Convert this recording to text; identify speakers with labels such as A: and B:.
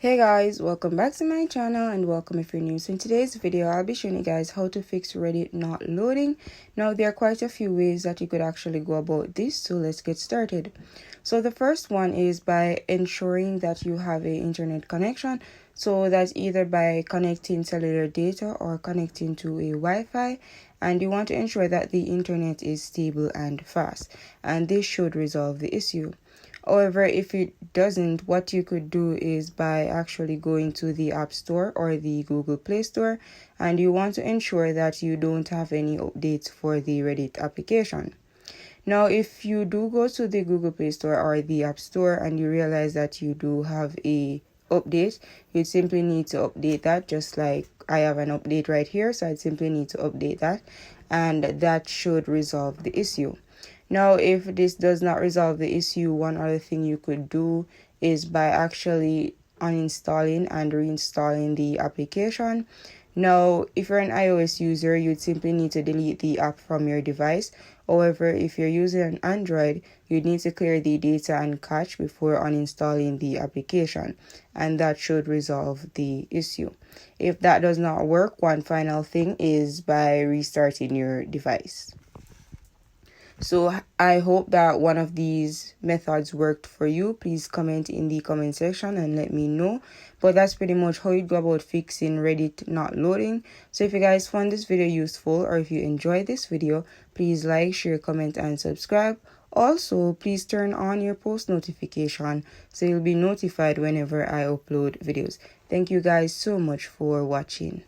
A: Hey guys, welcome back to my channel and welcome if you're new. So in today's video, I'll be showing you guys how to fix Reddit not loading. Now there are quite a few ways that you could actually go about this, so let's get started. So the first one is by ensuring that you have an internet connection. So that's either by connecting cellular data or connecting to a Wi-Fi, and you want to ensure that the internet is stable and fast, and this should resolve the issue. However, if it doesn't, what you could do is by actually going to the App Store or the Google Play Store, and you want to ensure that you don't have any updates for the Reddit application. Now, if you do go to the Google Play Store or the App Store and you realize that you do have a update, you simply need to update that, just like I have an update right here, so I simply need to update that, and that should resolve the issue. Now, if this does not resolve the issue, one other thing you could do is by actually uninstalling and reinstalling the application. Now, if you're an iOS user, you'd simply need to delete the app from your device. However, if you're using an Android, you'd need to clear the data and cache before uninstalling the application, and that should resolve the issue. If that does not work, one final thing is by restarting your device. So I hope that one of these methods worked for you. Please comment in the comment section and let me know. But that's pretty much how you go about fixing Reddit not loading. So if you guys found this video useful, or if you enjoyed this video, please like, share, comment, and subscribe. Also, please turn on your post notification so you'll be notified whenever I upload videos. Thank you guys so much for watching.